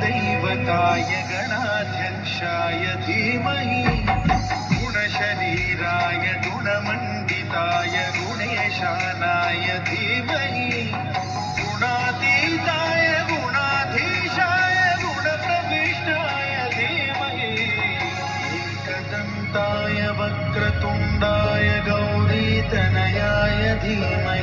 दैवताय गणाध्यक्षाय धीमहि गुणशरीराय गुणमण्डिताय गुणेशानाय धीमहि गुणातीताय गुणाधीशाय गुणप्रविष्टाय धीमहि एकदन्ताय वक्रतुण्डाय गौरीतनयाय धीमहि